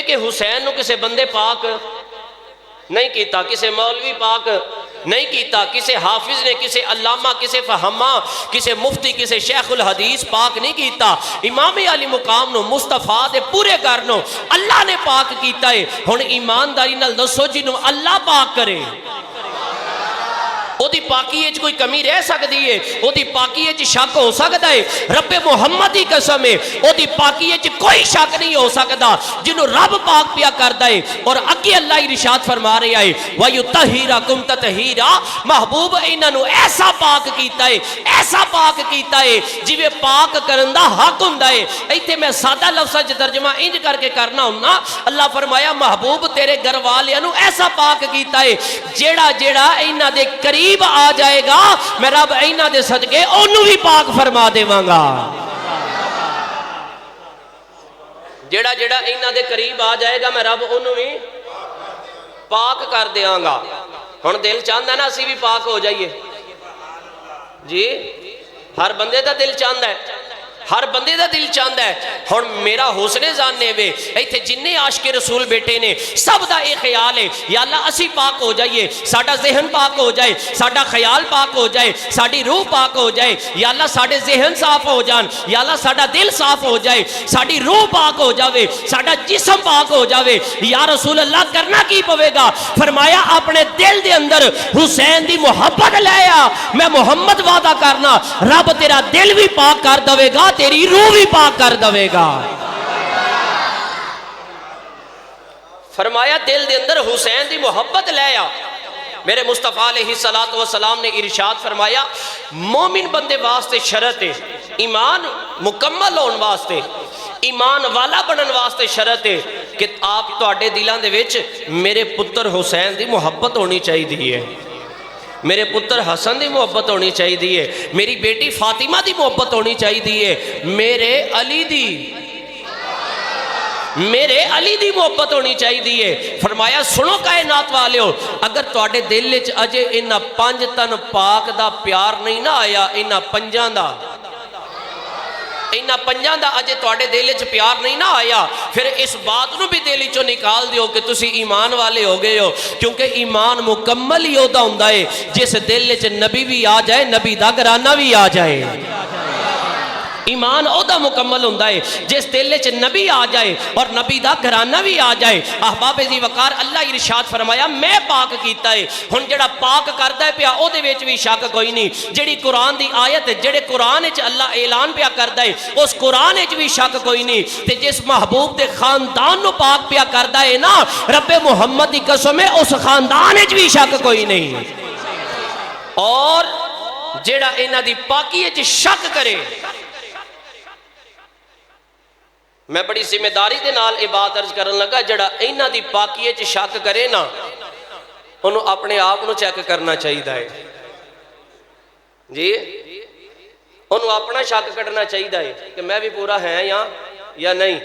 وے کہ حسین نو کسے بندے پاک نہیں کیتا، کسے مولوی پاک نہیں کیتا، کسے حافظ نے، کسے علامہ، کسے فہمہ، کسے مفتی، کسے شیخ الحدیث پاک نہیں کیتا۔ امام علی مقام نو مصطفیٰ دے پورے کرنو اللہ نے پاک کیتا ہے۔ ہن ایمانداری نال دسو جنوں اللہ پاک کرے او دی پاکی اچ کوئی کمی رہ سکتی ہے؟ او دی پاکی اچ شک ہو سکتا ہے؟ رب محمد کی قسم ہے او دی پاکی اچ کوئی شک نہیں ہو سکتا جنہوں رب پاک پیا کرتا ہے۔ اور اگے اللہ ارشاد فرما رہے آئے وَيُطَهِّرَكُمْ تَطْهِيرًا، محبوب انہوں ایسا پاک کیتا ہے، ایسا پاک کیتا ہے جویں پاک کرن دا حق ہوندا ہے۔ ایتھے میں سادہ لفظاں وچ ترجمہ انج کر کے کرنا ہوندا، اللہ فرمایا محبوب تیرے گھر والیاں نو ایسا پاک کیتا ہے جیڑا جیڑا انہاں دے قریب آ جائے گا میں رب اینہ دے صدقے انہوں بھی پاک فرما دے وانگا۔ جیڑا جیڑا اینہ دے قریب آ جائے گا میں رب انہوں بھی پاک کر دے آنگا۔ ہن دل چاہتا ہے نا اسی بھی پاک ہو جائیے جی، ہر بندے دا دل چاہتا ہے، ہر بندے دا دل چاہتا ہے۔ ہن میرا حسن زانے وے ایتھے جننے عاشق رسول بیٹے نے سب دا ایک خیال ہے یا اللہ اسی پاک ہو جائیے، ساڑھا ذہن پاک ہو جائے، ساڑھا خیال پاک ہو جائے، ساڑھی روح پاک ہو جائے، یا اللہ ساڑھے ذہن صاف ہو جان، یا اللہ ساڑھا دل صاف ہو جائے، ساڑھی روح پاک ہو جاوے، ساڑھا جسم پاک ہو جاوے۔ یا رسول اللہ کرنا کی پوے گا؟ فرمایا اپنے دل دے اندر حسین دی محبت لیا، میں محمد وعدہ کرنا رب تیرا دل بھی پاک کر دوے گا، تیری روح بھی پاک کر دوے گا۔ فرمایا دل دے اندر حسین دی محبت لیا۔ میرے مصطفیٰ علیہ السلام نے ارشاد فرمایا مومن بندے واسطے شرط ہے، ایمان مکمل ہون واسطے، ایمان والا بنن واسطے شرط ہے کہ آپ تو اڈے دلان دے وچ میرے پتر حسین دی محبت ہونی چاہیے ہے، میرے پتر حسن دی محبت ہونی چاہیے، میری بیٹی فاطمہ دی محبت ہونی چاہیے، میرے علی دی محبت ہونی چاہیے۔ فرمایا سنو کائنات والے ہو، اگر تواڈے دل وچ اجے انہاں 5 تن پاک دا پیار نہیں نہ آیا، انہاں 5 دا اجے تواڈے دل وچ پیار نہیں نہ آیا، پھر اس بات نو بھی دل وچوں نکال دیو کہ تسی ایمان والے ہو گئے ہو، کیونکہ ایمان مکمل ہی ہوتا ہوندا ہے جس دل وچ نبی بھی آ جائے، نبی دا گھرانہ بھی آ جائے۔ ایمان اودا مکمل ہوندہ ہے جس دل وچ نبی آ جائے اور نبی دا گھرانہ بھی آ جائے۔ احباب ذی وقار اللہ ارشاد فرمایا میں پاک کیتا ہے۔ ہن جڑا پاک کردا ہے پیا او دے وچ بھی شک کوئی نہیں، جڑی قرآن دی آیت ہے جڑے قرآن وچ اللہ اعلان پیا کردا ہے اس قرآن وچ بھی شک کوئی نہیں، تے جس محبوب دے خاندان نو پاک پیا کردا ہے نا رب محمد دی قسم ہے اس خاندان وچ بھی شک کوئی نہیں۔ اور جڑا انہاں دی پاکی وچ شک کرے، میں بڑی ذمہ داری دے نال اے بات عرض کرن لگا جڑا اینہ دی پاکی وچ شک کرے نا انہوں اپنے آپ نو چیک کرنا چاہیے ہے جی، انہوں اپنا شک کرنا چاہیے ہے کہ میں بھی پورا ہے یا نہیں،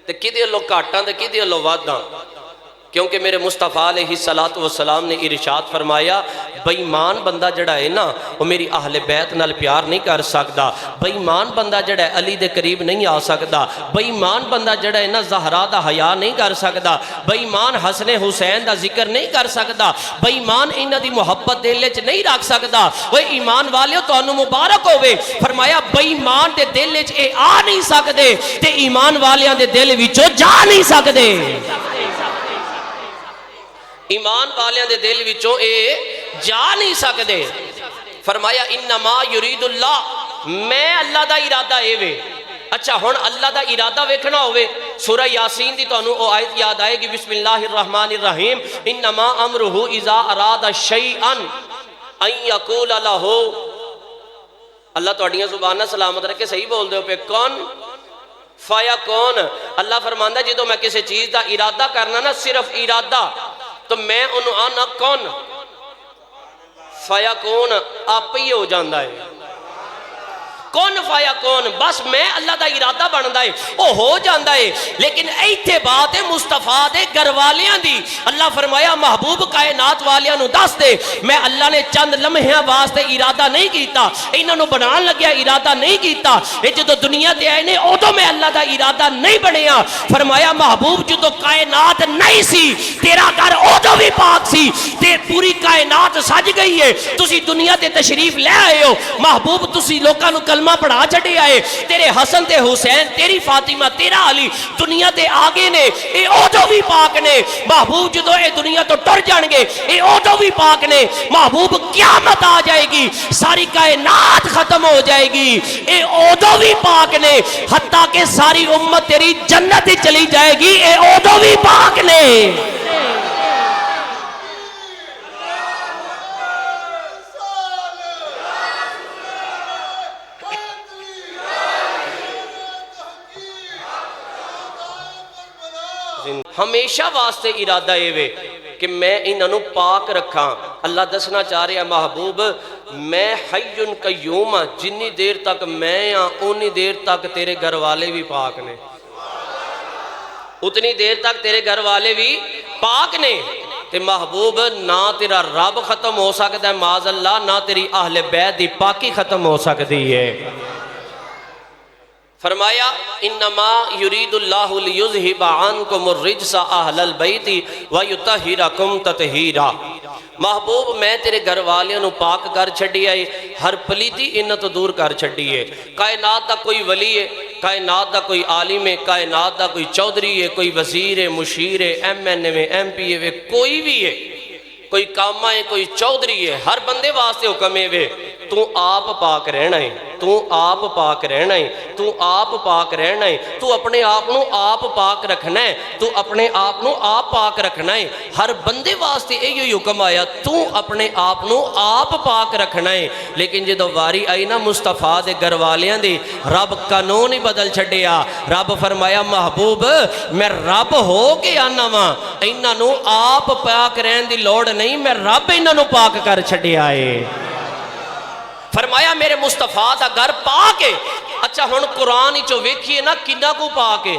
تے کدے لوگ کاٹاں تے کدے لوگ وعداں، کیونکہ میرے مصطفیٰ علیہ السلام نے ارشاد فرمایا بے ایمان بندہ جڑا ہے نا وہ میری اہل بیت نال پیار نہیں کر سکتا، بے ایمان بندہ جڑا ہے علی دے قریب نہیں آ سکتا، بے ایمان بندہ جڑا ہے نا زہرا دا حیا نہیں کر سکتا، بے ایمان حسن حسین دا ذکر نہیں کر سکتا، بے ایمان انہ دی محبت دل وچ نہیں رکھ سکتا۔ وہ ایمان والیو تو انہوں مبارک ہوئے، فرمایا بے ایمان دے دل وچ اے آ نہیں سکتے تے ایمان والیاں دے دل وچوں جا نہیں سکتے، ایمان والیاں دے دل وچوں اے جا نہیں سکتے۔ فرمایا انما یرید اللہ، میں اللہ دا ارادہ اے وے۔ اچھا ہن اللہ دا ارادہ ویکھنا ہوئے سورہ یاسین دی تو انہوں او آیت یاد آئے گی بسم اللہ الرحمن الرحیم انما امرہ اذا اراد شیئا ان یقول لہو، اللہ تو اڈیاں زبانہ سلامت رکھے صحیح بول دے ہو پہ کون فایا کون، اللہ فرماندہ جدو میں کسی چیز دا ارادہ کرنا نا صرف ارادہ تو میں انہوں آنا کون فایا کون آپ ہی ہو جاندہ ہے۔ کون فایا کون، بس میں اللہ دا ارادہ بندا ہے او ہو جاندا ہے۔ لیکن ایتھے بات ہے مصطفیٰ دے گھر والیاں دی۔ اللہ فرمایا محبوب کائنات والیاں نو دس دے میں اللہ نے چند لمحیاں واسطے ارادہ نہیں کیتا، انہاں نو بنان لگیا ارادہ نہیں کیتا، اے جدو دنیا تے آئے نے ادو میں اللہ دا ارادہ نہیں بنیا۔ فرمایا محبوب جدو کائنات نہیں سی تیرا گھر ادو بھی پاک سی، تے پوری کائنات سج گئی ہے، تسی دنیا تے تشریف لے آئے ہو محبوب، تسی لوکاں نو کلمہ پڑھا چھڑے آئے، تیرے حسن تے حسین تیری فاطمہ تیرا علی دنیا تے آگے نے، اے ادو بھی پاک نے محبوب، جدو اے دنیا تو ٹر جان گے اے ادو بھی پاک نے محبوب، قیامت آ جائے گی ساری کائنات ختم ہو جائے گی اے ادو بھی پاک نے، حتیٰ کہ ساری امت تیری جنت ہی چلی جائے گی اے ادو بھی پاک نے۔ ہمیشہ واسطے ارادہ اے کہ میں انہوں پاک رکھاں۔ اللہ دسنا چاہ رہے ہیں محبوب میں حی قیوم ہاں، جنی دیر تک میں ہاں انی دیر تک تیرے گھر والے بھی پاک نے، اتنی دیر تک تیرے گھر والے بھی پاک نے۔ تے محبوب نہ تیرا رب ختم ہو سکتا ہے معاذ اللہ، نہ تیری اہل بیت دی پاکی ختم ہو سکتی ہے۔ فرمایا انما یرید اللہ لیذہب عنکم الرجس اہل البیت ویطہرکم تطہیرا۔ محبوب میں تیرے گھر والیاں نو پاک کر چھڑی آئی، ہر پلیتی انہاں تو دور کر چھڑی ہے۔ کائنات دا کوئی ولی ہے، کائنات دا کوئی عالم ہے، کائنات دا کوئی چودھری ہے، کوئی وزیر ہے، مشیر ہے، M N A M P A کوئی بھی ہے، کوئی کامہ ہے، کوئی چودھری ہے، ہر بندے واسطے حکم ہے تو آپ پاک رہنا ہے، تو آپ پاک رہنا ہے، تو آپ پاک رہنا ہے، تو اپنے آپ نو آپ پاک رکھنا ہے، تو اپنے آپ نو آپ پاک رکھنا ہے۔ ہر بندے واسطے یہی حکم آیا تو اپنے آپ نو آپ پاک رکھنا ہے۔ لیکن جدو واری آئی نا مصطفیٰ دے گھر والیاں دی، رب قانون ہی بدل چھڑیا۔ رب فرمایا محبوب میں رب ہو کے آنا ماں، انہاں نو آپ پاک رہن دی لوڑ نہیں، میں رب انہاں نو پاک کر چھڑیا ہے۔ فرمایا میرے مصطفیٰ دا گھر پاک ہے۔ اچھا ہن قرآن ہی چو ویکھیے نا کنہ کو پاک ہے؟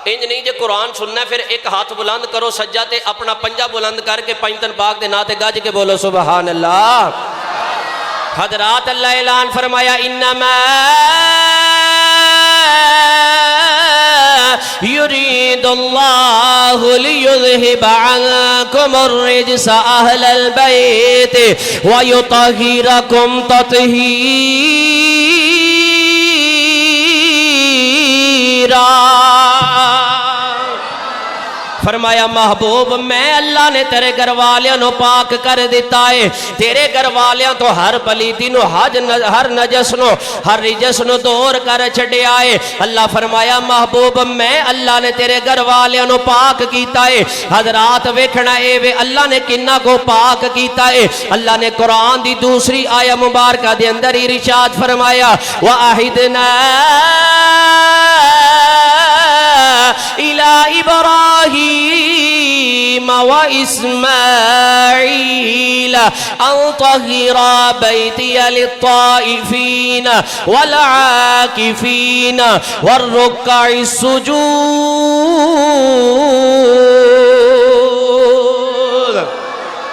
انج نہیں جے قرآن سننا ہے پھر ایک ہاتھ بلند کرو سجا تے اپنا پنجہ بلند کر کے پنجتن پاک دے ناتے گاج کے بولو سبحان اللہ۔ حضرات اللہ اعلان فرمایا انما يريد الله ليذهب عنكم الرجس أهل البيت ويطهركم تطهيرا۔ فرمایا محبوب میں اللہ نے تیرے گھر والیاں نو پاک کر دیتا ہے، تیرے گھر والیاں تو ہر پلیتی نو ہر نجس نو ہر رجس نو دور کر چھڑے آئے۔ اللہ فرمایا محبوب میں اللہ نے تیرے گھر والیاں نو پاک کیتا ہے۔ حضرات ویکھنا اے وے اللہ نے کنہ کو پاک کیتا ہے۔ اللہ نے قرآن دی دوسری آیہ مبارکہ دے اندر ارشاد فرمایا وَأَحِدْنَا إِلَىٰ إِبْرَاهِيمَ وَإِسْمَاعِيلَ أَن طَهِّرَا بَيْتِيَ لِلطَّائِفِينَ وَالْعَاكِفِينَ وَالرُّكَّعِ السُّجُودِ۔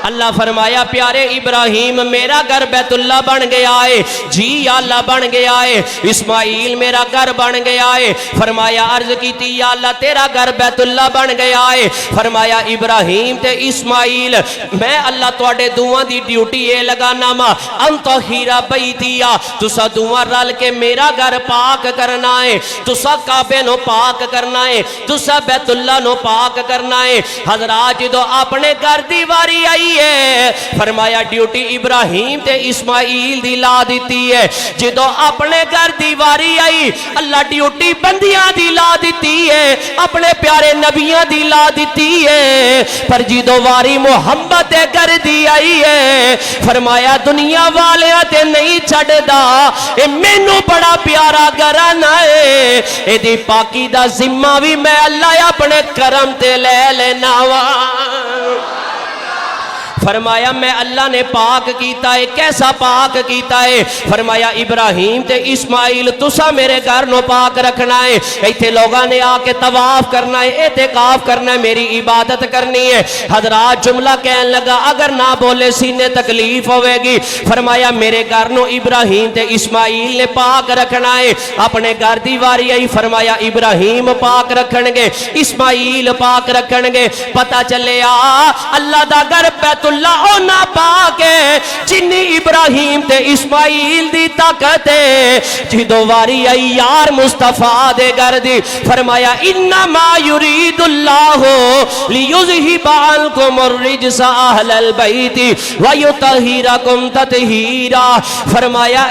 اللہ فرمایا پیارے ابراہیم میرا گھر بیت اللہ بن گیا ہے، جی یا اللہ بن گیا ہے، اسماعیل میرا گھر بن گیا ہے۔ فرمایا عرض کیتی یا اللہ تیرا گھر بیت اللہ بن گیا ہے۔ فرمایا ابراہیم تے اسماعیل میں اللہ تواڈے دوواں دی ڈیوٹی اے لگانا ماں انطہیرا بیتیا، تسا دوواں رل کے میرا گھر پاک کرنا ہے، تسا کعبے نو پاک کرنا ہے، تسا بیت اللہ نو پاک کرنا ہے۔ حضرات جدو اپنے گھر دی واری آئی فرمایا ڈیوٹی ابراہیم تے اسماعیل دی لا دیتی ہے۔ جدو اپنے گھر دی واری آئی اللہ ڈیوٹی بندیاں دی لا دیتی ہے، اپنے پیارے نبیاں دی لا دیتی ہے۔ پر جدو واری محمد دے گھر دی آئی ہے فرمایا دنیا والے تے نہیں چھڑ دا، اے مینوں بڑا پیارا گھرانا ہے، اے دی پاکی دا ذمہ بھی میں اللہ اپنے کرم تے لے لینا وا۔ فرمایا میں اللہ نے پاک کیتا ہے. کیسا پاک کیتا ہے؟ فرمایا ابراہیم تے اسماعیل تسا میرے گھر نو پاک رکھنا ہے. ایتھے لوگاں نے آ کے طواف کرنا ہے, اعتکاف کرنا ہے, میری عبادت کرنی ہے. حضرات جملہ کہنے لگا اگر نہ بولے سینے تکلیف ہوئے گی. فرمایا میرے گھر نو ابراہیم تے اسماعیل نے پاک رکھنا ہے. اپنے گھر دی واری آئی. فرمایا ابراہیم پاک رکھن گے, اسماعیل پاک رکھن گے. پتہ چلے اللہ دا گھر بیت اللہ او نہ پاک ہے جنی ابراہیم تے اسماعیل دی طاقت ہے. جدو واری آئی یار مصطفیٰ دے گھر دی. فرمایا انما یرید اللہ لیذہب عنکم الرجس اہل البیت ویطہرکم تطہیرا. فرمایا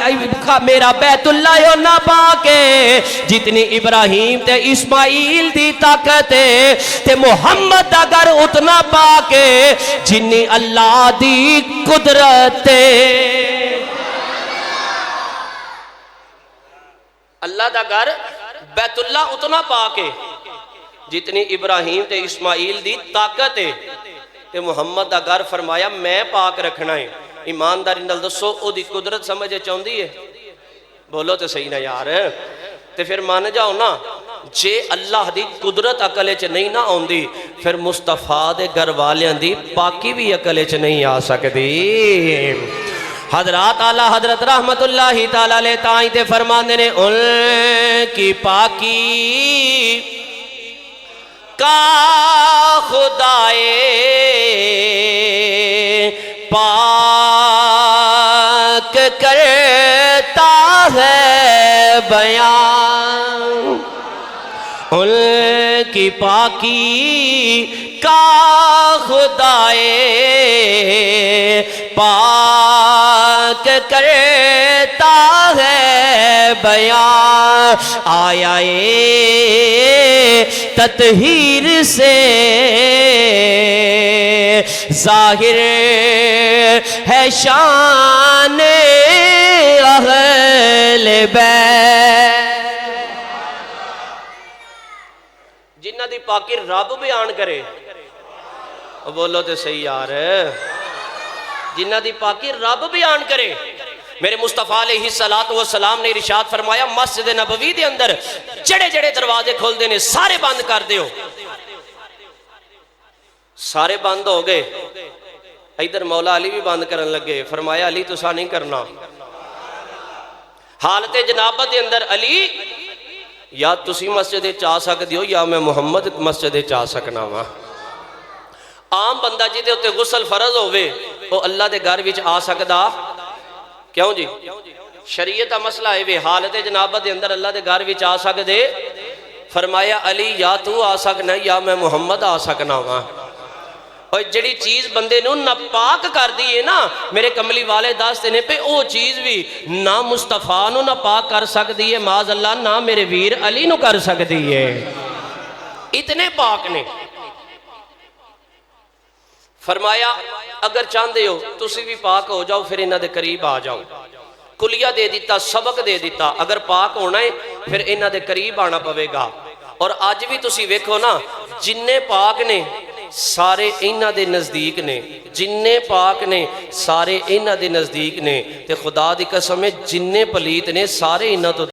میرا بیت اللہ او نہ پاک ہے جتنی ابراہیم تے اسماعیل دی طاقت ہے, تے محمد دا گھر اتنا پاک ہے جنی اللہ دی قدرت ہے. اللہ دا گھر بیت اللہ اتنا پاک ہے جتنی ابراہیم تے اسماعیل دی طاقت ہے, تے محمد دا گھر فرمایا میں پاک رکھنا ہے. ایمانداری نال دسو او دی قدرت سمجھے چاہندی ہے؟ بولو تے صحیح نہ یار. تے پھر مان جاؤ نا جے اللہ دی قدرت عقل چ نہیں نہ آندی پھر مصطفیٰ دے گھر والیاں دی پاکی بھی عقل چ نہیں آ سکدی. حضرات اعلی حضرت رحمت اللہ تعالی علیہ تائیں تے فرماندے نے ان کی پاکی کا خدائے پاک کرتا ہے بیان. ان کی پاکی کا خدائے پاک کرتا ہے بیان. آیا تطہیر سے ظاہر ہے شان اہل بیت. جنہ دی پاکی رب بیان کرے, بولو تے صحیح یار, جنہ دی پاکی رب بیان کرے. میرے مصطفیٰ علیہ السلام نے ارشاد فرمایا مسجد نبوی دے اندر جڑے جڑے دروازے کھول دینے سارے بند کر دیو. سارے بند ہو گئے. ادھر مولا علی بھی بند کرن لگے. فرمایا علی تسا نہیں کرنا. حالت جنابت دے اندر علی یا تسی مسجد چاہ سکتے ہو یا میں محمد مسجد چاہ سکنا وا. عام بندہ جی دے اتے غسل فرض ہوئے وہ اللہ دے گھر وچ آ سکدا کیوں جی؟ شریعت کا مسئلہ ہے وے حالت جنابت دے اندر اللہ دے گھر وچ آ سکدے. فرمایا علی یا تو آ سکنا یا میں محمد آ سکنا وا. اور جڑی چیز بندے نو ناپاک کر دی ہے نا میرے کملی والے دستے نے پہ او چیز بھی نہ مصطفیٰ نو ناپاک کر سکتی ہے معاذ اللہ, نہ میرے ویر علی نو کر سکتی ہے. اتنے پاک نے. فرمایا اگر چاہتے ہو تسی بھی پاک ہو جاؤ پھر انہاں دے قریب آ جاؤ. کلیہ دے دیتا, سبق دے دیتا. اگر پاک ہونا ہے پھر انہاں دے قریب آنا پوے گا. اور آج بھی تسی ویکھو نا جننے پاک نے سارے انہاں دے نزدیک نے, جننے پاک نے سارے انہاں دے نزدیک نے, تے خدا دی قسم ہے جننے پلیت نے سارے انہاں تو